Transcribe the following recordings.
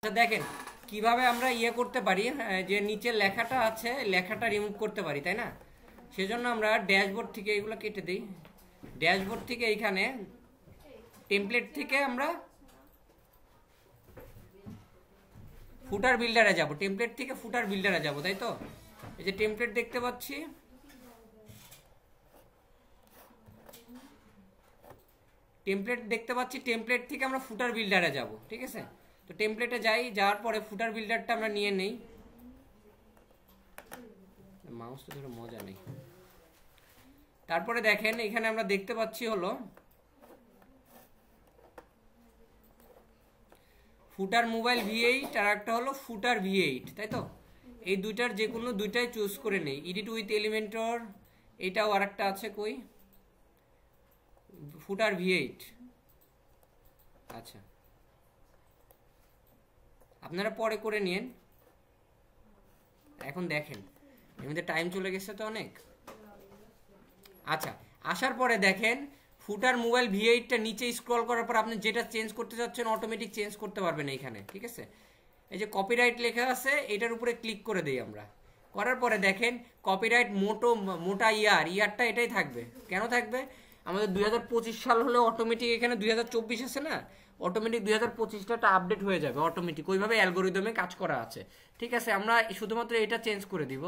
আচ্ছা দেখেন কিভাবে আমরা ইয়ে করতে পারি, যে নিচে লেখাটা আছে লেখাটা রিমুভ করতে পারি, তাই না? সেজন্য আমরা ড্যাশবোর্ড থেকে এগুলো কেটে দিই। ড্যাশবোর্ড থেকে এইখানে টেমপ্লেট থেকে আমরা ফুটার বিল্ডারে যাব, টেমপ্লেট থেকে ফুটার বিল্ডারে যাব, তাই তো? এই যে টেমপ্লেট দেখতে পাচ্ছি, টেমপ্লেট থেকে আমরা ফুটার বিল্ডারে যাব, ঠিক আছে? তো টেমপ্লেটে যাই, যাওয়ার পরে ফুটার বিল্ডারটা আমরা নিয়ে নেই। মাউসটা ধরে মজা নেই। তারপরে দেখেন এখানে আমরা দেখতে পাচ্ছি হলো ফুটার মোবাইল V8 আর একটা হলো ফুটার V8, তাই তো? এই দুইটার যে কোনো দুইটাই চুজ করে নেই। এডিট উইথ এলিমেন্টর, এটাও আর একটা আছে, কই ফুটার V8। আচ্ছা আপনারা পরে করে নিন। এখন দেখেন এমনিতে টাইম চলে গেছে তো অনেক। আচ্ছা আসার পরে দেখেন ফুটার মোবাইল V8টা নিচে স্ক্রল করার পর আপনি যেটা চেঞ্জ করতে যাচ্ছেন অটোমেটিক চেঞ্জ করতে পারবেন এইখানে, ঠিক আছে? এই যে কপিরাইট লেখা আছে এটার উপরে ক্লিক করে দেই আমরা। করার পরে দেখেন কপিরাইট মোটা ইয়ারটা এটাই থাকবে। কেন থাকবে? আমাদের 2025 সাল হলে অটোমেটিক এখানে 2024 আছে না, অটোমেটিক 2025টা একটা আপডেট হয়ে যাবে অটোমেটিক, ওইভাবে অ্যালগোরিদমে কাজ করা আছে, ঠিক আছে? আমরা শুধুমাত্র এটা চেঞ্জ করে দিব।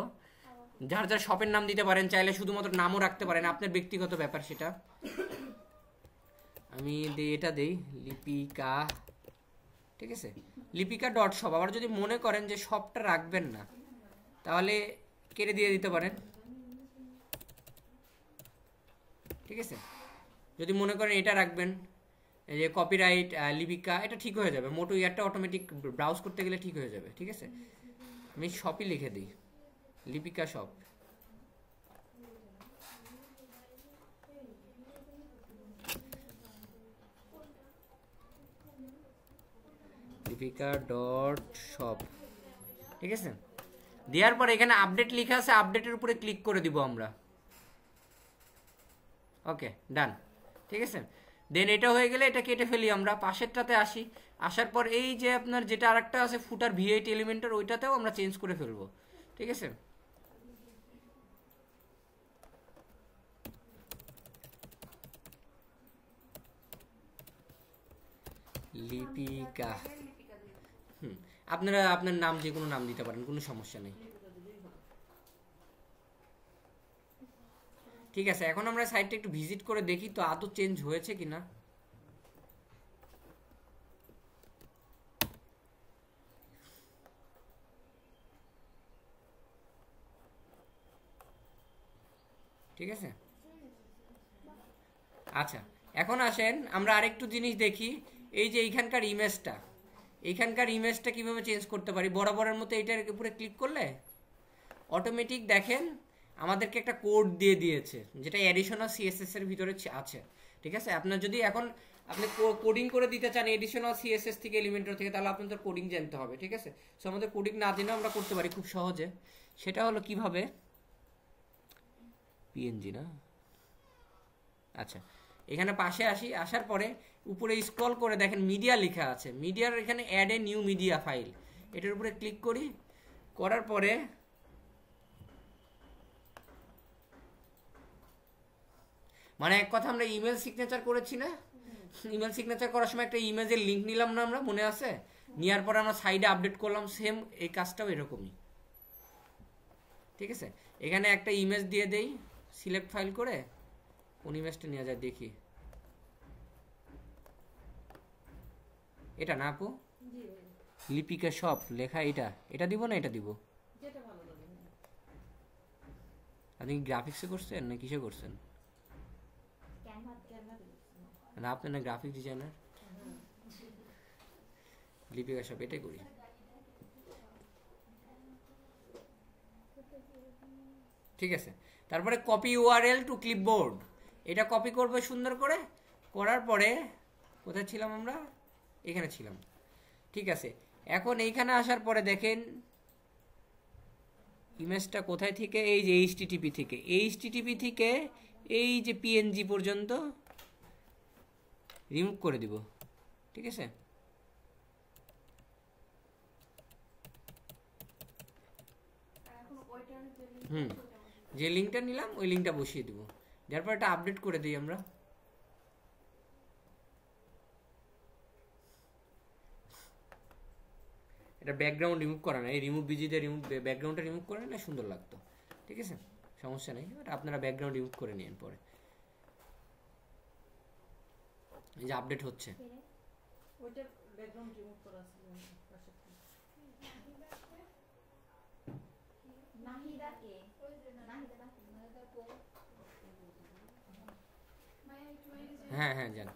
যার যার শপের নাম দিতে পারেন, চাইলে শুধুমাত্র নামও রাখতে পারেন, আপনার ব্যক্তিগত ব্যাপার সেটা। আমি এটা দেই লিপিকা, ঠিক আছে? Lipika dot shop. আবার যদি মনে করেন যে শপটা রাখবেন না তাহলে কেটে দিয়ে দিতে পারেন, ঠিক আছে? যদি মনে করেন এটা রাখবেন, এই যে কপিরাইট লিপিকা, এটা ঠিক হয়ে যাবে। মোটো ইয়ারটা অটোমেটিক ব্রাউজ করতে গেলে ঠিক হয়ে যাবে, ঠিক আছে? আমি শপই লিখে দিই, Lipika shop. Lipika dot shop, ঠিক আছে? দেওয়ার পরে এখানে আপডেট লেখা আছে, আপডেটের উপরে ক্লিক করে দিব আমরা। ওকে ডান, ঠিক আছে? দেন এটা হয়ে গেলে এটা কেটে ফেলি আমরা, পাশেরটাতে আসি। আসার পর এই যে আপনার যেটা আরেকটা আছে ফুটার V8 এলিমেন্টের, ওইটাতেও আমরা চেঞ্জ করে ফেলবো, ঠিক আছে? লিপিকা, আপনারা আপনার নাম যে কোনো নাম দিতে পারেন, কোনো সমস্যা নেই, ঠিক আছে? এখন আমরা সাইটটা একটু ভিজিট করে দেখি তো আদৌ চেঞ্জ হয়েছে কিনা। ঠিক আছে, আচ্ছা এখন আসেন আমরা আরেকটু জিনিস দেখি। এই যে এইখানকার ইমেজটা কিভাবে চেঞ্জ করতে পারি। বরাবরের মতো এইটার উপরে ক্লিক করলে অটোমেটিক দেখেন আমাদেরকে একটা কোড দিয়ে দিয়েছে, যেটা অ্যাডিশনাল সিএসএস এর ভিতরে আছে, ঠিক আছে? আপনার যদি এখন আপনি কোডিং করে দিতে চান এডিশনাল সিএসএস থেকে, এলিমেন্টর থেকে, তাহলে আপনাদের কোডিং জানতে হবে, ঠিক আছে? সো আমাদের কোডিং না জেনেও আমরা করতে পারি খুব সহজে। সেটা হলো কিভাবে, পিএনজি না, আচ্ছা এখানে পাশে আসি। আসার পরে উপরে স্ক্রল করে দেখেন মিডিয়া লেখা আছে, মিডিয়ার এখানে add a new media file, এটার উপরে ক্লিক করি। করার পরে মানে এক কথা আমরা ইমেল সিগনেচার করেছি না, ইমেল সিগনেচার করার সময় একটা ইমেজের লিঙ্ক নিলাম না আমরা, মনে আছে? নেওয়ার পরে আমরা সাইডে আপডেট করলাম, সেম এই কাজটাও এরকমই, ঠিক আছে? এখানে একটা ইমেজ দিয়ে দেই, সিলেক্ট ফাইল করে কোন ইমেজটা নেওয়া যায় দেখি। এটা না আপু, লিপিকা শপ লেখা, এটা দিব না এটা দিব? আপনি গ্রাফিক্সে করছেন না কিসে করছেন? না আপনি না গ্রাফিক ডিজাইনার। লিপিকা শপ এটাই করি। ঠিক আছে, তারপরে কপি ইউআরএল টু ক্লিপবোর্ড, এটা কপি করবে সুন্দর করে। করার পরে কোথায় ছিলাম আমরা? এখানে ছিলাম, ঠিক আছে? এখন এইখানে আসার পরে দেখেন ইমেজটা কোথায় থেকে, এই যে এইচটিটিপি থেকে এই যে পিএনজি পর্যন্ত রিমুভ করে দিব, ঠিক আছে? হুম, যে লিঙ্কটা নিলাম ওই লিঙ্কটা বসিয়ে দিব, যার পর এটা আপডেট করে দিই আমরা। এটা ব্যাকগ্রাউন্ড রিমুভ করা না, এই রিমুভ বিজিতে রিমুভ ব্যাকগ্রাউন্ডটা রিমুভ করে নিলে সুন্দর লাগতো, ঠিক আছে, সমস্যা নেই। এটা আপনারা ব্যাকগ্রাউন্ড রিমুভ করে নিন পরে। এই যে আপডেট হচ্ছে, ওইটা ব্যাকগ্রাউন্ড রিমুভ করা আছে পাশে। নাহিদা কে? নাহিদা কো? হ্যাঁ হ্যাঁ জান,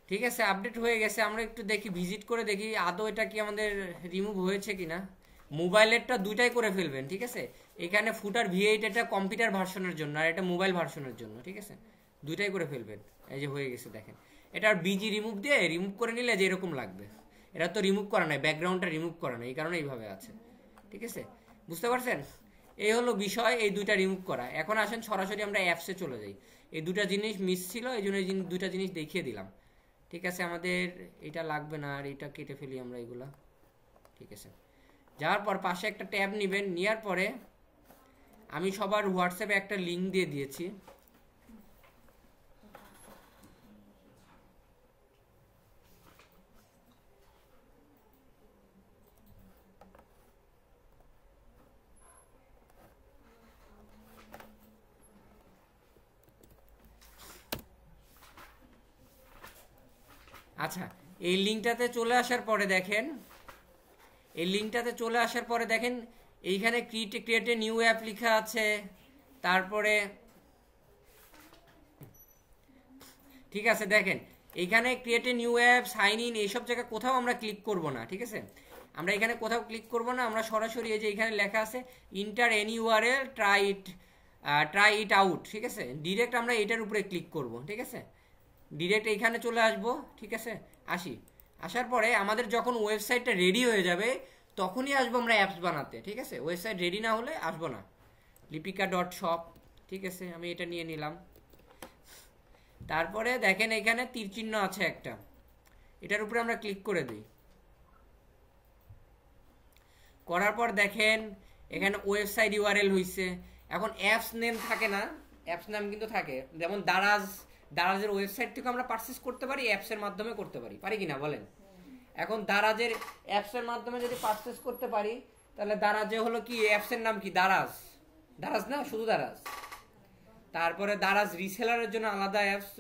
ঠিক আছে, আপডেট হয়ে গেছে। আমরা একটু দেখি, ভিজিট করে দেখি আদৌ এটা কি আমাদের রিমুভ হয়েছে কিনা। মোবাইলেরটা দুইটাই করে ফেলবেন, ঠিক আছে। এখানে ফুটার V8 এটা কম্পিউটার ভার্সনের জন্য, আর এটা মোবাইল ভার্সনের জন্য, ঠিক আছে, দুইটাই করে ফেলবেন। এই যে হয়ে গেছে দেখেন, এটা বিজি রিমুভ দিয়ে রিমুভ করে নিলে যে এরকম লাগবে। এটা তো রিমুভ করা নাই, ব্যাকগ্রাউন্ডটা রিমুভ করা নাই, এই কারণে এইভাবে আছে, ঠিক আছে, বুঝতে পারছেন। এই হলো বিষয়, এই দুইটা রিমুভ করা। এখন আসেন সরাসরি আমরা অ্যাপসে চলে যাই। এই দুটা জিনিস মিস ছিল, এই জন্য এই দুইটা জিনিস দেখিয়ে দিলাম, ঠিক আছে। আমাদের এটা লাগবে না, আর এটা কেটে ফেলি আমরা এগুলা, ঠিক আছে। যাওয়ার পর পাশে একটা ট্যাব নেবেন, নেওয়ার পরে আমি সবার হোয়াটসঅ্যাপে একটা লিঙ্ক দিয়ে দিয়েছি। আচ্ছা, এই লিঙ্কটাতে চলে আসার পরে দেখেন, এই লিঙ্কটাতে চলে আসার পরে দেখেন এইখানে ক্রিয়েট এ নিউ অ্যাপ লেখা আছে। তারপরে ঠিক আছে, দেখেন এইখানে create a new app, sign in, এইসব জায়গায় কোথাও আমরা ক্লিক করব না, ঠিক আছে। আমরা এখানে কোথাও ক্লিক করব না, আমরা সরাসরি এই যে এখানে লেখা আছে inter any URL, try it out, ঠিক আছে, ডিরেক্ট আমরা এটার উপরে ক্লিক করব, ঠিক আছে, ডিরেক্ট এইখানে চলে আসব, ঠিক আছে। আসার পরে আমাদের যখন ওয়েবসাইটটা রেডি হয়ে যাবে তখনই আসবো আমরা অ্যাপস বানাতে, ঠিক আছে। ওয়েবসাইট রেডি না হলে আসবো না। লিপিকা.shop, ঠিক আছে, আমি এটা নিয়ে নিলাম। তারপরে দেখেন এখানে তীর চিহ্ন আছে একটা, এটার উপরে আমরা ক্লিক করে দিই। করার পর দেখেন এখানে ওয়েবসাইট ইউআরএল হইছে। এখন অ্যাপস নেম থাকে না, অ্যাপস নাম কিন্তু থাকে, যেমন দারাজের ওয়েবসাইট থেকে আমরা পারচেজ করতে পারি, অ্যাপসের মাধ্যমে করতে পারি কিনা বলেন। এখন দারাজের অ্যাপসের মাধ্যমে যদি পারচেজ করতে পারি, তাহলে দারাজে হলো কি, অ্যাপসের নাম কি, দারাজ না, শুধু দারাজ। তারপরে দারাজ রিসেলারের জন্য আলাদা অ্যাপস,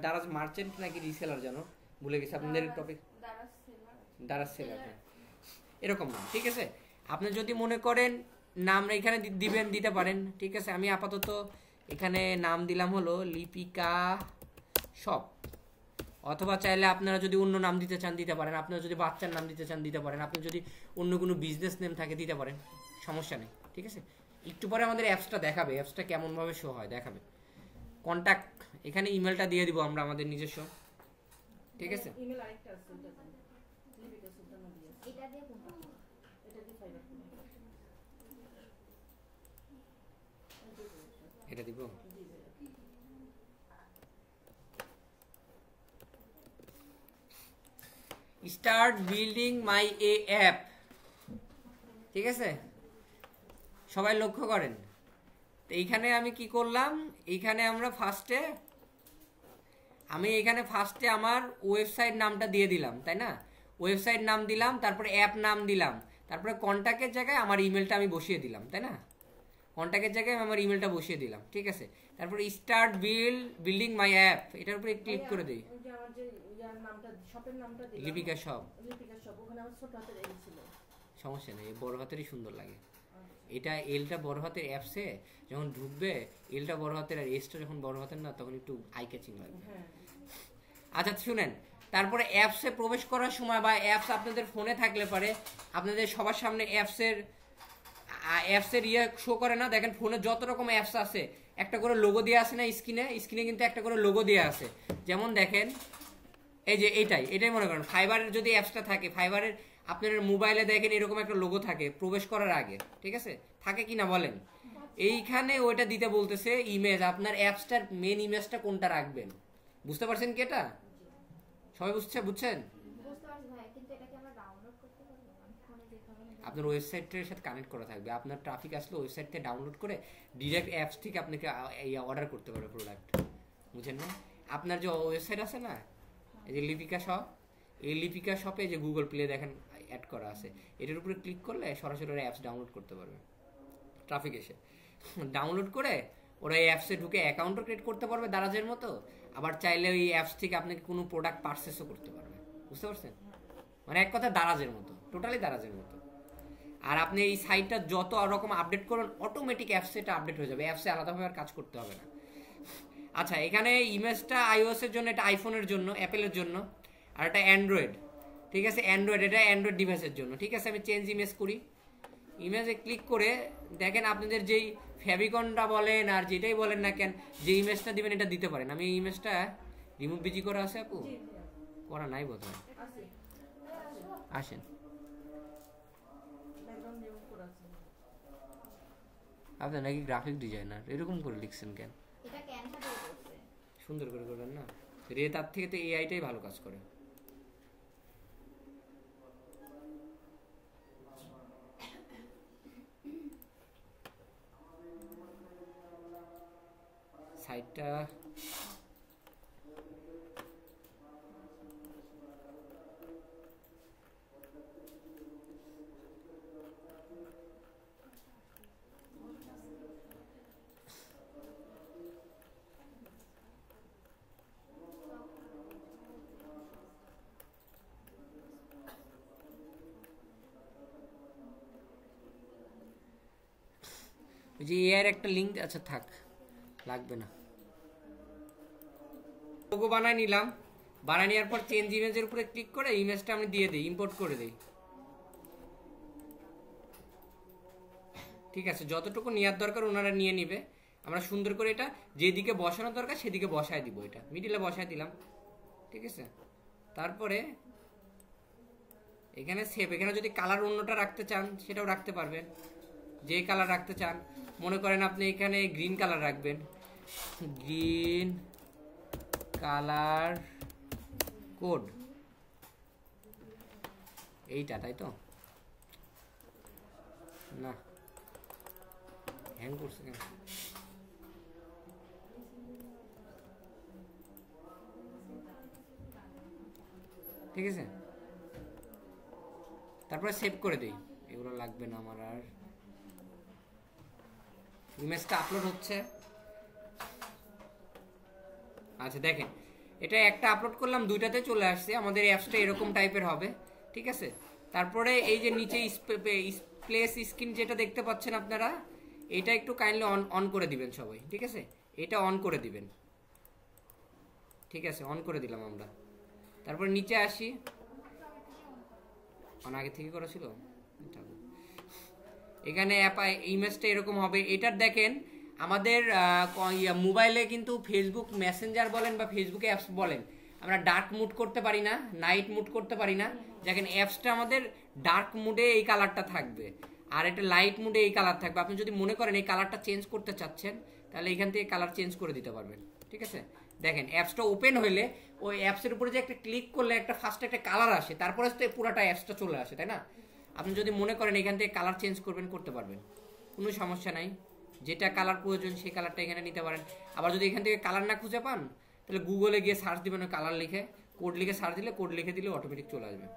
দারাজ মার্চেন্ট নাকি রিসেলার যেন ভুলে গেছি, আপনাদের টপিক দারাজ সেলার, এরকম না, ঠিক আছে। আপনি যদি মনে করেন নাম এখানে দিবেন, দিতে পারেন, ঠিক আছে। আমি আপাতত এখানে নাম দিলাম হলো লিপিকা শপ, অথবা চাইলে আপনারা যদি অন্য নাম দিতে চান দিতে পারেন, আপনারা যদি বাচ্চার নাম দিতে চান দিতে পারেন, আপনি যদি অন্য কোনো বিজনেস নেম থাকে দিতে পারেন, সমস্যা নেই, ঠিক আছে। একটু পরে আমাদের অ্যাপসটা দেখাবে, অ্যাপসটা কেমনভাবে শো হয় দেখাবে। কন্ট্যাক্ট, এখানে ইমেলটা দিয়ে দিব আমরা আমাদের নিজস্ব, ঠিক আছে। ইমেল আরেকটা আছে, লিপিকা সুলতানা দিয়ে, এটা দিয়ে কোনটা, এটা দিয়ে ফাইবার, এটা দিব। স্টার্ট বিল্ডিং মাই এ অ্যাপ, ঠিক আছে, সবাই লক্ষ্য করেন। তো এইখানে আমি কি করলাম, এইখানে আমরা ফার্স্টে আমার ওয়েবসাইট নামটা দিয়ে দিলাম, তাই না, ওয়েবসাইট নাম দিলাম, তারপরে অ্যাপ নাম দিলাম, তারপরে কন্ট্যাক্টের জায়গায় আমার ইমেলটা আমি বসিয়ে দিলাম, তাই না, কন্ট্যাক্টের জায়গায় আমি আমার ইমেলটা বসিয়ে দিলাম, ঠিক আছে। তারপরে স্টার্ট বিল্ডিং মাই অ্যাপ, এটার উপরে ক্লিক করে দিই। লিপিকা শপ, সমস্যা নেই, বড় হাতেরই সুন্দর লাগে। এটা এলটা বড় হাতের, অ্যাপসে যখন ঢুকবে এলটা বড় হাতের আর এসটা যখন বড় হাতের না, তখন একটু আই ক্যাচিং লাগবে। আচ্ছা শুনেন, তারপরে অ্যাপসে প্রবেশ করার সময় বা অ্যাপস আপনাদের ফোনে থাকলে পারে আপনাদের সবার সামনে অ্যাপসের ইয়ে শো করে না, দেখেন ফোনে যত রকম অ্যাপস আছে একটা করে লোগো দেওয়া আছে না, স্ক্রিনে কিন্তু একটা করে লোগো দেওয়া আছে। যেমন দেখেন এই যে এটাই মনে করেন ফাইবারের যদি অ্যাপসটা থাকে, ফাইবারের আপনার মোবাইলে দেখেন এরকম একটা লোগো থাকে প্রবেশ করার আগে, ঠিক আছে, থাকে কিনা বলেন। এইখানে ওইটা দিতে বলতেছে ইমেজ, আপনার অ্যাপসটার মেন ইমেজটা কোনটা রাখবেন, বুঝতে পারছেন কি? এটা সবাই বুঝছেন? এটা কি আমরা ডাউনলোড করতে পারবো মানে ফোনে যেভাবে আপনার ওয়েবসাইটের সাথে কানেক্ট করা থাকবে, আপনার ট্রাফিক আসলে ওয়েবসাইট থেকে ডাউনলোড করে ডিরেক্ট অ্যাপস থেকে আপনাকে অর্ডার করতে পারবে প্রোডাক্ট, বুঝছেন না? আপনার যে ওয়েবসাইট আছে না, এই যে লিপিকা শপ, এই লিপিকা শপে যে গুগল প্লে দেখেন অ্যাড করা আছে, এটার উপরে ক্লিক করলে সরাসরি ওরা অ্যাপস ডাউনলোড করতে পারবে। ট্রাফিক এসে ডাউনলোড করে ওরা এই অ্যাপসে ঢুকে অ্যাকাউন্টও ক্রিয়েট করতে পারবে দারাজের মতো, আবার চাইলে ওই অ্যাপস থেকে আপনাকে কোনো প্রোডাক্ট পারচেসও করতে পারবে, বুঝতে পারছেন? মানে এক কথা দারাজের মতো, টোটালি দারাজের মতো। আর আপনি এই সাইটটা যত রকম আপডেট করুন অটোমেটিক অ্যাপসে এটা আপডেট হয়ে যাবে, অ্যাপসে আলাদাভাবে আর কাজ করতে হবে না। আচ্ছা, এখানে ইমেজটা আইওএস এর জন্য, এটা আইফোনের জন্য, অ্যাপেলের জন্য, আর এটা অ্যান্ড্রয়েড, ঠিক আছে? অ্যান্ড্রয়েড, এটা অ্যান্ড্রয়েড ডিভাইসের জন্য, ঠিক আছে? আমি চেঞ্জ ইমেজ করি, ইমেজে ক্লিক করে দেখেন আপনাদের যেই ফেভিকনটা বলেন আর যেটাই বলেন না কেন, যে ইমেজটা দিবেন এটা দিতে পারেন। আমি এই ইমেজটা রিমুভ বিজি করা আছে আপু, করা নাই বোধহয়, আসেন। আপনার নাকি গ্রাফিক ডিজাইনার, এরকম করে লিখছেন কেন? এটা ক্যানভা দিয়ে করছে। সুন্দর করে করবেন না, তার থেকে তো এআইটাই ভালো কাজ করে। সাইটটা ওই যে এআই এর একটা লিঙ্ক, আচ্ছা থাক, লাগবে না। লোগো বানাই নিলাম, বানাই নেওয়ার পর চেঞ্জ ইমেজের উপরে ক্লিক করে ইমেজটা আমি দিয়ে দিই, ইম্পোর্ট করে দিই, ঠিক আছে? যতটুকু নেওয়ার দরকার ওনারা নিয়ে নিবে। আমরা সুন্দর করে এটা যেদিকে বসানোর দরকার সেদিকে বসায় দিব, এটা মিডিলে বসায় দিলাম, ঠিক আছে? তারপরে এখানে সেভ, এখানে যদি কালার অন্যটা রাখতে চান সেটাও রাখতে পারবেন, যে কালার রাখতে চান। মনে করেন আপনি এখানে গ্রিন কালার রাখবেন, গ্রিন কালার কোড এইটা, তাই তো? না, হ্যাং করছে কেন? ঠিক আছে, তারপরে সেভ করে দিই, এগুলো লাগবে না আমার আর। ইমেজটা আপলোড হচ্ছে, আচ্ছা দেখেন, এটা একটা আপলোড করলাম, দুইটাতে চলে আসছে। আমাদের অ্যাপসটা এরকম টাইপের হবে, ঠিক আছে? তারপরে এই যে নিচে প্লেস স্ক্রিন যেটা দেখতে পাচ্ছেন আপনারা, এটা একটু কাইন্ডলি অন করে দিবেন সবাই, ঠিক আছে? এটা অন করে দিবেন, ঠিক আছে? অন করে দিলাম আমরা। তারপর নিচে আসি, আগে থেকে করা ছিল, এখানে ইমেজটা এরকম হবে। এটার দেখেন আমাদের মোবাইলে কিন্তু ফেসবুক মেসেঞ্জার বলেন বা ফেসবুক অ্যাপস বলেন, আমরা ডার্ক মুড করতে পারি না, নাইট মুড করতে পারি না। দেখেন অ্যাপসটা আমাদের ডার্ক মুডে এই কালারটা থাকবে, আর এটা লাইট মুডে এই কালার থাকবে। আপনি যদি মনে করেন এই কালারটা চেঞ্জ করতে চাচ্ছেন, তাহলে এখান থেকে কালার চেঞ্জ করে দিতে পারবেন, ঠিক আছে? দেখেন অ্যাপসটা ওপেন হইলে ওই অ্যাপসের উপরে যে একটা ক্লিক করলে একটা ফার্স্ট একটা কালার আসে, তারপরে তো পুরোটা অ্যাপসটা চলে আসে, তাই না? আপনি যদি মনে করেন এখান থেকে কালার চেঞ্জ করবেন, করতে পারবেন, কোনো সমস্যা নাই। যেটা কালার প্রয়োজন সেই কালারটা এখানে নিতে পারেন। আবার যদি এখান থেকে কালার না খুঁজে পান, তাহলে গুগলে গিয়ে সার্চ দিবেন, কালার লিখে কোড লিখে সার্চ দিলে, কোড লিখে দিলে অটোমেটিক চলে আসবে।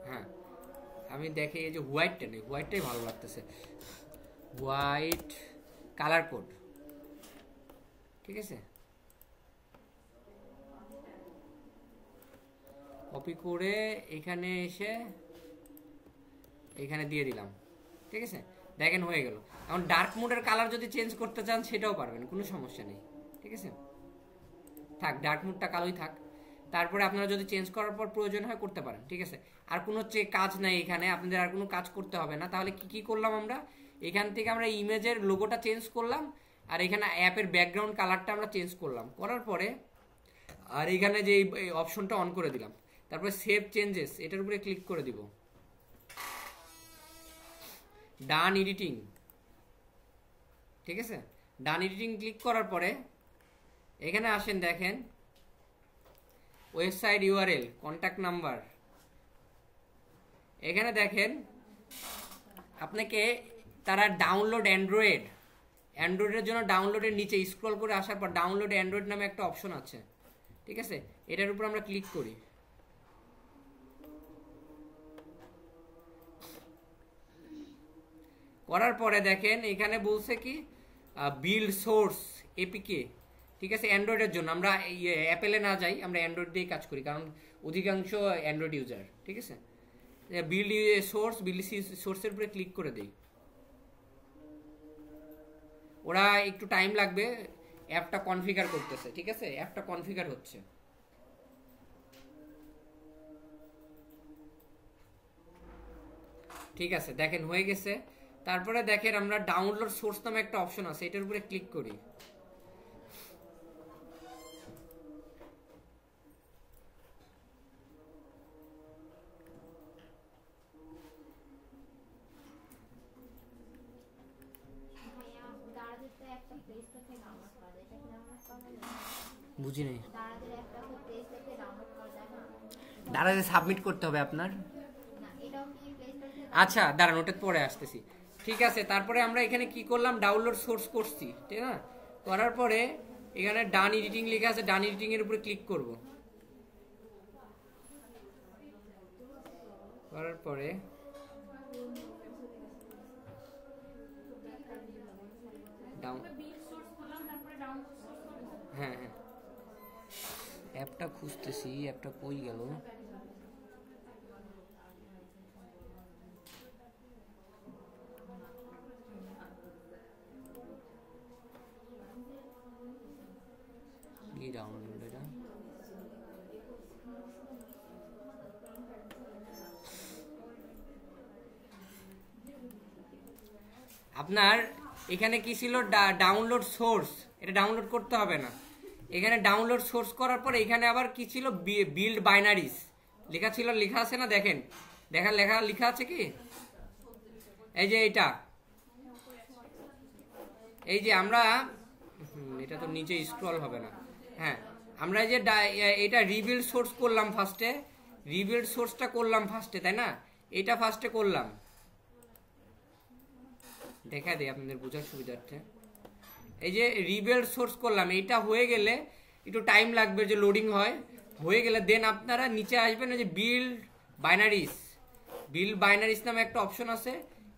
হ্যাঁ, আমি দেখি এই যে হোয়াইটটা নেই, হোয়াইটটাই ভালো লাগতেছে, হোয়াইট কালার কোড, ঠিক আছে? কপি করে এখানে এসে এখানে দিয়ে দিলাম, ঠিক আছে? দেখেন হয়ে গেল। এখন ডার্ক মোডের কালার যদি চেঞ্জ করতে চান সেটাও পারবেন, কোনো সমস্যা নেই, ঠিক আছে? থাক, ডার্ক মোডটা কালোই থাক। তারপরে আপনারা যদি চেঞ্জ করার পর প্রয়োজন হয় করতে পারেন, ঠিক আছে? আর কোনো কাজ নাই এখানে, আপনাদের আর কোনো কাজ করতে হবে না। তাহলে কি কি করলাম আমরা? এখান থেকে আমরা ইমেজের লোগোটা চেঞ্জ করলাম, আর এখানে অ্যাপের ব্যাকগ্রাউন্ড কালারটা আমরা চেঞ্জ করলাম, করার পরে আর এখানে যে অপশনটা অন করে দিলাম। তারপরে সেভ চেঞ্জেস, এটার উপরে ক্লিক করে দিব, ডান এডিটিং, ঠিক আছে? ডান এডিটিং ক্লিক করার পরে এখানে আসেন, দেখেন ওয়েবসাইট ইউআরএল, কন্ট্যাক্ট নাম্বার। এখানে দেখেন আপনাকে তারা ডাউনলোড অ্যান্ড্রয়েডের জন্য ডাউনলোডের নিচে স্ক্রল করে আসার পর ডাউনলোড অ্যান্ড্রয়েড নামে একটা অপশন আছে, ঠিক আছে? এটার উপর আমরা ক্লিক করি। করার পরে দেখেন এখানে বলছে কি বিল্ড সোর্স এপিকে, ঠিক আছে? অ্যান্ড্রয়েডের জন্য। আমরা অ্যাপেলে না যাই, আমরা অ্যান্ড্রয়েড দিয়েই কাজ করি, কারণ অধিকাংশ অ্যান্ড্রয়েড ইউজার, ঠিক আছে? বিল্ড সোর্সের উপরে ক্লিক করে দেই। ওরা একটু টাইম লাগবে, অ্যাপটা কনফিগার করতেছে, ঠিক আছে? অ্যাপটা কনফিগার হচ্ছে। ঠিক আছে, দেখেন হয়ে গেছে। তারপরে দেখেন আমরা ডাউনলোড সোর্স নামে একটা অপশন আছে, এটার উপরে ক্লিক করি। ভাইয়া দাঁড়াতে একটা প্লে স্টোর থেকে ডাউনলোড করা যায়, এটা কি ডাউনলোড করা যায়? বুঝি নাই। দাঁড়াতে একটা প্লে স্টোর থেকে ডাউনলোড করা যায় না? দাঁড়াতে সাবমিট করতে হবে আপনার। না, এটাও কি প্লে স্টোর থেকে? আচ্ছা দাঁড়ান, ওটা পরে আসতেছি। ঠিক আছে, তারপরে আমরা এখানে কি করলাম, ডাউনলোড সোর্স করছি, ঠিক না? করার পরে এখানে ডান এডিটিং লেখা আছে, ডান এডিটিং এর উপরে ক্লিক করব। করার পরে হ্যাঁ হ্যাঁ, অ্যাপটা খুঁজতেছি, অ্যাপটা কই গেল? কি ডাউনলোড এটা? আপনার এখানে কি ছিল, ডাউনলোড সোর্স, এটা ডাউনলোড করতে হবে না। এখানে ডাউনলোড সোর্স করার পর এখানে আবার কি ছিল, বিল্ড বাইনারিজ লেখা ছিল, লেখা আছে না? দেখেন, লেখা আছে কি, এই যে এটা, এই যে আমরা এটা তো নিচে স্ক্রল হবে না। হ্যাঁ, আমরা এই যে এটা রিবিল্ড সোর্স করলাম ফার্স্টে, রিবিল্ড সোর্সটা করলাম ফার্স্টে, তাই না? এটা ফার্স্টে করলাম, দেখা দেয় আপনাদের বোঝার সুবিধার্থে। এই যে রিবিল্ড সোর্স করলাম, এটা হয়ে গেলে একটু টাইম লাগবে, যে লোডিং হয়, হয়ে গেলে দেন আপনারা নিচে আসবেন, এই যে বিল্ড বাইনারিজ নামে একটা অপশন আছে,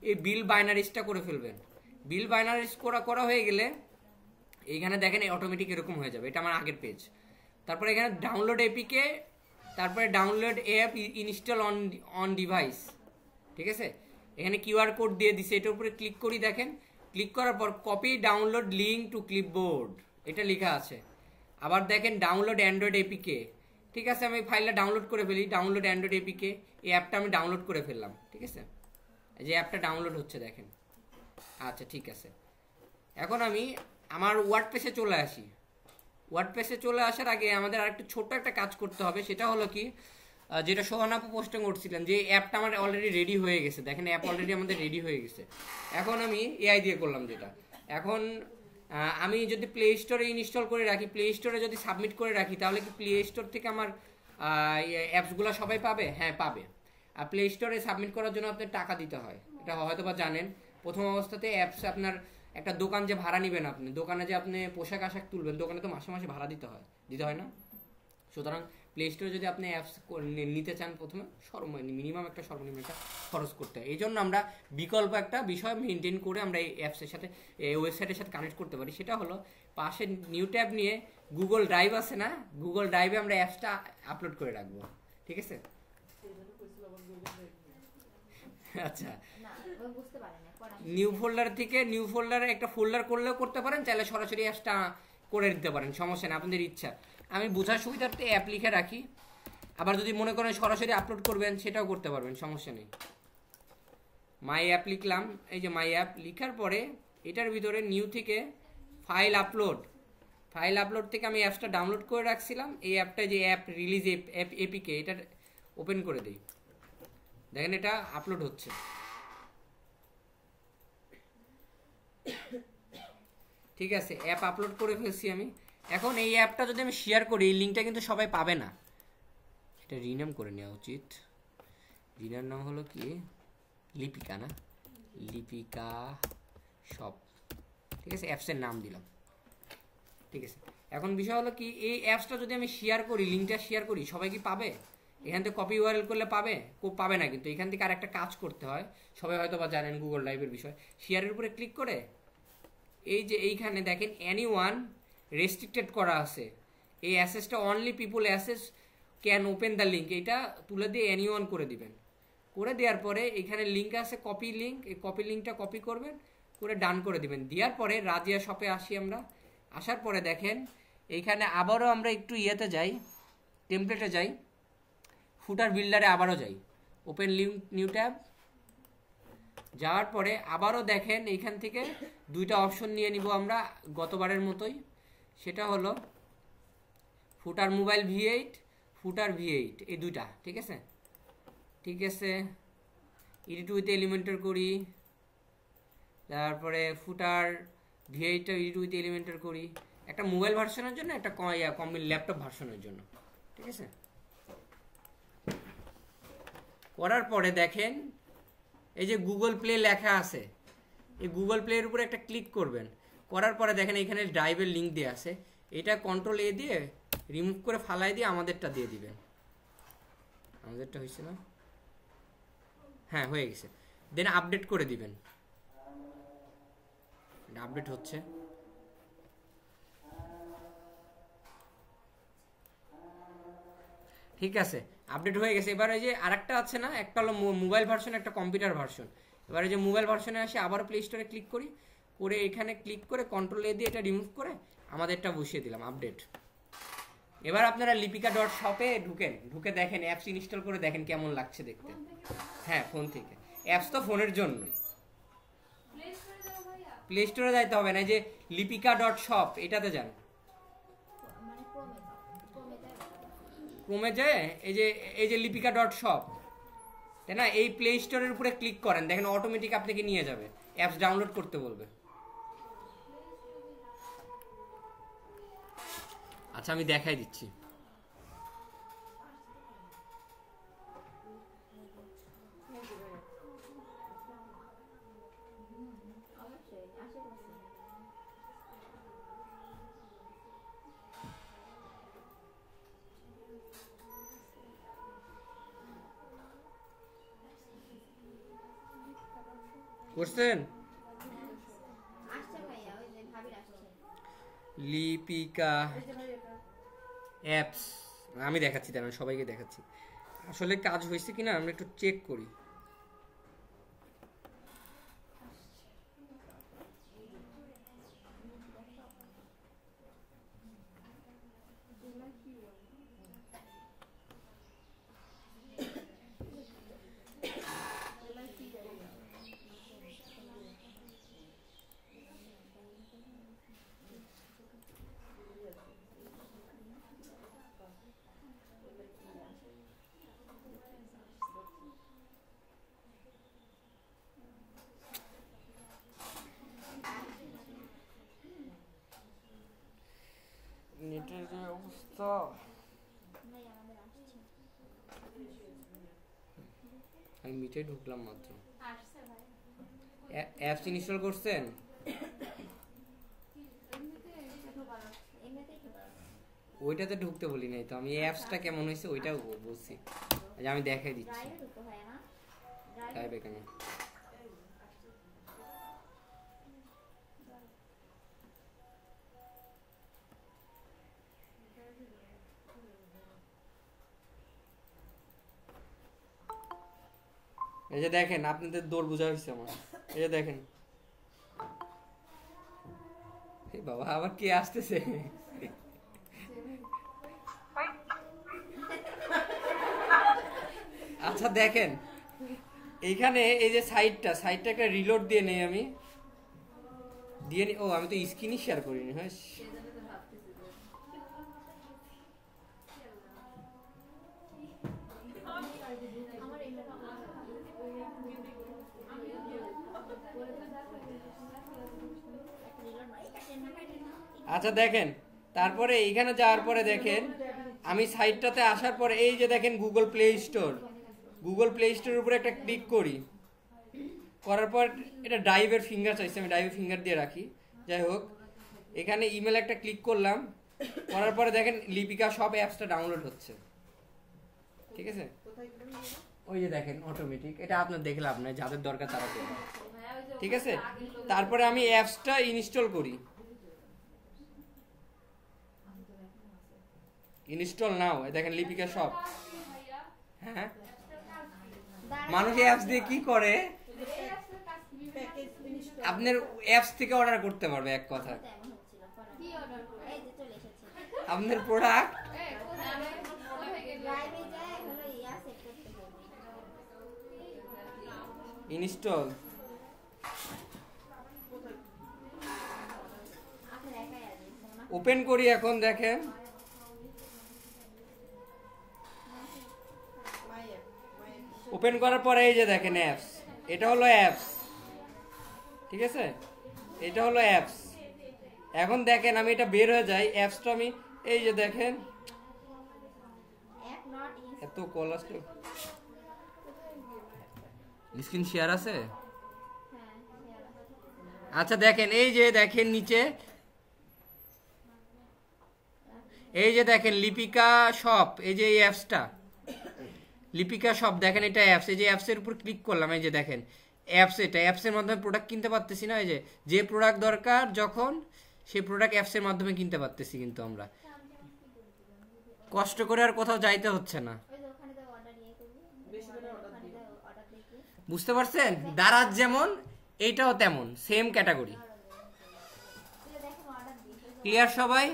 এই বিল্ড বাইনারিজটা করে ফেলবেন। বিল্ড বাইনারিজ করা হয়ে গেলে এইখানে দেখেন অটোমেটিক এরকম হয়ে যাবে, এটা আমার আগের পেজ। তারপরে এখানে ডাউনলোড এপিকে, তারপরে download app install on device, ঠিক আছে? এখানে কিউআর কোড দিয়ে দিছে, এটার উপরে ক্লিক করি। দেখেন, ক্লিক করার পর copy download link to clipboard এটা লেখা আছে। আবার দেখেন ডাউনলোড অ্যান্ড্রয়েড এপিকে, ঠিক আছে? আমি ফাইলটা ডাউনলোড করে ফেলি, ডাউনলোড অ্যান্ড্রয়েড এপিকে, এই অ্যাপটা আমি ডাউনলোড করে ফেললাম, ঠিক আছে? এই যে অ্যাপটা ডাউনলোড হচ্ছে, দেখেন। আচ্ছা ঠিক আছে, এখন আমি আমার ওয়ার্ডপ্রেসে চলে আসি। ওয়ার্ডপ্রেসে চলে আসার আগে আমাদের আরেকটু ছোট্ট একটা কাজ করতে হবে, সেটা হলো কি, যেটা সোহান আপু পোস্টিং করছিলেন, যে অ্যাপটা আমার অলরেডি রেডি হয়ে গেছে। দেখেন অ্যাপ অলরেডি আমাদের রেডি হয়ে গেছে। এখন আমি এআই দিয়ে করলাম যেটা। এখন আমি যদি প্লে স্টোরে ইনস্টল করে রাখি, প্লে স্টোরে যদি সাবমিট করে রাখি, তাহলে কি প্লে স্টোর থেকে আমার অ্যাপসগুলো সবাই পাবে? হ্যাঁ পাবে। আর প্লে স্টোরে সাবমিট করার জন্য আপনার টাকা দিতে হয়, এটা হয়তো বা জানেন। প্রথম অবস্থাতে অ্যাপস আপনার একটা দোকান যে ভাড়া নেবেন, আপনি দোকানে যে আপনি পোশাক আশাক তুলবেন, দোকানে তো মাসে মাসে ভাড়া দিতে হয় না? সুতরাং প্লে স্টোরে যদি আপনি অ্যাপস নিতে চান, প্রথমে মিনিমাম একটা সর্বনিম্ন একটা খরচ করতে হয়। এই জন্য আমরা বিকল্প একটা বিষয় মেনটেন করে আমরা এই অ্যাপসের সাথে, এই ওয়েবসাইটের সাথে কানেক্ট করতে পারি। সেটা হলো পাশে নিউ ট্যাব নিয়ে গুগল ড্রাইভ আছে না, গুগল ড্রাইভে আমরা অ্যাপসটা আপলোড করে রাখবো, ঠিক আছে? আচ্ছা, নিউ ফোল্ডার থেকে নিউ ফোল্ডারে একটা ফোল্ডার করলেও করতে পারেন, চাইলে সরাসরি অ্যাপসটা করে দিতে পারেন, সমস্যা নেই, আপনাদের ইচ্ছা। আমি বোঝার সুবিধার্থে অ্যাপ লিখে রাখি। আবার যদি মনে করেন সরাসরি আপলোড করবেন, সেটাও করতে পারবেন, সমস্যা নেই। মাই অ্যাপ লিখলাম, এই যে মাই অ্যাপ লিখার পরে এটার ভিতরে নিউ থেকে ফাইল আপলোড থেকে আমি অ্যাপসটা ডাউনলোড করে রাখছিলাম। এই অ্যাপটা যে অ্যাপ রিলিজ এপিকে, এটা ওপেন করে দিই। দেখেন এটা আপলোড হচ্ছে। ঠিক আছে, অ্যাপ আপলোড করে ফেলছি আমি। এখন এই অ্যাপটা যদি আমি শেয়ার করি, এই লিঙ্কটা কিন্তু সবাই পাবে না, এটা রিনেম করে নেওয়া উচিত। রিনার নাম হলো কি, লিপিকা না, লিপিকা শপ, ঠিক আছে, অ্যাপসের নাম দিলাম, ঠিক আছে। এখন বিষয় হলো কি, এই অ্যাপসটা যদি আমি শেয়ার করি, লিঙ্কটা শেয়ার করি, সবাই কি পাবে? এখান থেকে কপি ইউআরএল করলে পাবে? কেউ পাবে না, কিন্তু এখান থেকে আর একটা কাজ করতে হয়, সবাই হয়তো বা জানেন গুগল ড্রাইভের বিষয়। শেয়ারের উপরে ক্লিক করে এই যে এইখানে দেখেন এনি ওয়ান রেস্ট্রিক্টেড করা আছে, এই অ্যাসেসটা only people access can open the link, এটা তুলে দিয়ে এনি ওয়ান করে দিবেন। করে দেওয়ার পরে এখানে লিঙ্ক আছে, কপি লিঙ্ক, এই কপি লিঙ্কটা কপি করবেন, করে ডান করে দিবেন। দেওয়ার পরে রাজিয়া শপে আসি আমরা। আসার পরে দেখেন এইখানে আবারও আমরা একটু ইয়েতে যাই, টেমপ্লেটে যাই, ফুটার বিল্ডারে আবারও যাই, ওপেন লিঙ্ক নিউ ট্যাব। যাওয়ার পরে আবারও দেখেন এইখান থেকে দুইটা অপশন নিয়ে নিব আমরা গতবারের মতোই, সেটা হলো ফুটার মোবাইল V8, ফুটার V8, এই দুইটা, ঠিক আছে। ঠিক আছে, এডিট উইথ এলিমেন্টার করি, তারপরে ফুটার V8টা এডিট উইথ এলিমেন্টার করি, একটা মোবাইল ভার্সনের জন্য, একটা ল্যাপটপ ভার্সনের জন্য, ঠিক আছে। করার পরে দেখেন এই যে গুগল প্লে লেখা আছে, এই গুগল প্লের উপরে একটা ক্লিক করবেন। করার পরে দেখেন এখানে ড্রাইভের লিঙ্ক দেওয়া আছে, এটা কন্ট্রোল এ দিয়ে রিমুভ করে ফালাই দিয়ে আমাদেরটা দিয়ে দিবেন। আমাদেরটা হয়েছে না? হ্যাঁ হয়ে গেছে। দেন আপডেট করে দিবেন, আপডেট হচ্ছে। ঠিক আছে, আপডেট হয়ে গেছে। এবার এই যে আরেকটা আছে না, একটা হলো মোবাইল ভার্সন, একটা কম্পিউটার ভার্সন। এবার এই যে মোবাইল ভার্সনে আসে আবার প্লে স্টোরে ক্লিক করি, করে এখানে ক্লিক করে কন্ট্রোল এ দিয়ে এটা রিমুভ করে আমাদেরটা বসিয়ে দিলাম, আপডেট। এবার আপনারা লিপিকা ডট শপে ঢুকেন, ঢুকে দেখেন অ্যাপস ইনস্টল করে দেখেন কেমন লাগছে দেখতে। হ্যাঁ ফোন থেকে, অ্যাপস তো ফোনের জন্যই, প্লে স্টোরে যাইতে হবে না, এই যে লিপিকা ডট শপ এটাতে যান, মানে ক্রমে যায় ক্রমে যায় এই যে লিপিকা ডট শপ, তাই না, এই প্লে স্টোরের উপরে ক্লিক করেন, দেখেন অটোমেটিক আপনাকে নিয়ে যাবে, অ্যাপস ডাউনলোড করতে বলবে। আচ্ছা আমি দেখাই দিচ্ছি। অবশ্যই আশেপাশে। করছেন? আসছে ভাইয়া, ওই যে ভাবির আসছে। লিপিকা অ্যাপস, আমি দেখাচ্ছি, তার সবাইকে দেখাচ্ছি আসলে কাজ হয়েছে কিনা, আমরা একটু চেক করি। নেটের যে অবস্থা, ভাই আমাদের আসছে। আমি মিটে ঢুকলাম মাত্র। আসছে ভাই। অ্যাপস ইনস্টল করছেন? এমনিতেই ঢোকা। ওইটাতে ঢুকতে বলি নাই তো, আমি অ্যাপসটা কেমন হয়েছে ওইটাও বলছি, যে আমি দেখাই দিচ্ছি। ড্রাইভে ঢুকতে হয় না? ড্রাইভে কেন? এই যে দেখেন, আপনাদের দৌড় বোঝা হয়েছে আমার, এই যে দেখেন। এই বাবা আবার কে আসতেছে? আচ্ছা দেখেন এইখানে এই যে সাইডটা একটা রিলোড দিয়ে নেই আমি, দিয়ে নি। ও আমি তো স্ক্রিনই শেয়ার করিনি। হ্যাঁ আচ্ছা দেখেন, তারপরে এইখানে যাওয়ার পরে দেখেন আমি সাইটটাতে আসার পরে এই যে দেখেন Google play store, Google play স্টোরের উপরে একটা ক্লিক করি, করার পর এটা ড্রাইভের ফিঙ্গার চাইছে, আমি ড্রাইভের ফিঙ্গার দিয়ে রাখি। যাই হোক, এখানে ইমেল একটা ক্লিক করলাম, করার পরে দেখেন লিপিকা শপ অ্যাপসটা ডাউনলোড হচ্ছে। ঠিক আছে, ওই যে দেখেন অটোমেটিক, এটা আপনার দেখলে আপনার যাদের দরকার তারা করবে। ঠিক আছে, তারপরে আমি অ্যাপসটা ইনস্টল করি, ইনস্টল নাও, দেখেন লিপিকা শপ। হ্যাঁ, মানুষ অ্যাপস দিয়ে কি করে, আপনার অ্যাপস থেকে অর্ডার করতে পারবে এক কথা। তেমন হচ্ছিল কি অর্ডার করে এই যে চলে এসেছে আপনার প্রোডাক্ট ড্রাইভে যায় হলো ইয়া সেট করতে হবে ইনস্টল। আপনার একাই আছে ওপেন করি এখন, দেখেন ওপেন করার পরে এই যে দেখেন অ্যাপস, এটা হলো অ্যাপস। ঠিক আছে, এটা হলো অ্যাপস। এখন দেখেন আমি এটা বের হয়ে যাই, অ্যাপসটা আমি এই যে দেখেন অ্যাপ নট ইন এত কল আসলো। স্ক্রিন শেয়ার আছে? হ্যাঁ আচ্ছা দেখেন, এই যে দেখেন নিচে এই যে দেখেন লিপিকা শপ, এই যে এই অ্যাপসটা লিপিকা শপ, দেখেন এটা অ্যাপস। এই যে অ্যাপসের উপর ক্লিক করলাম, এই যে দেখেন অ্যাপস, এটা অ্যাপসের মাধ্যমে প্রোডাক্ট কিনতে পারতেছি না, এই যে প্রোডাক্ট দরকার যখন সেই প্রোডাক্ট অ্যাপসের মাধ্যমে কিনতে পারতেছি, কিন্তু আমরা কষ্ট করে আর কোথাও যাইতে হচ্ছে না। ওই যে ওখানে দাও অর্ডার নিয়ে করবি বেশি করে অর্ডার দিই অর্ডার দিই বুঝতে পারছেন? দারাজ যেমন এইটাও তেমন, সেম ক্যাটাগরি। দেখো অর্ডার দিই ক্লিয়ার সবাই?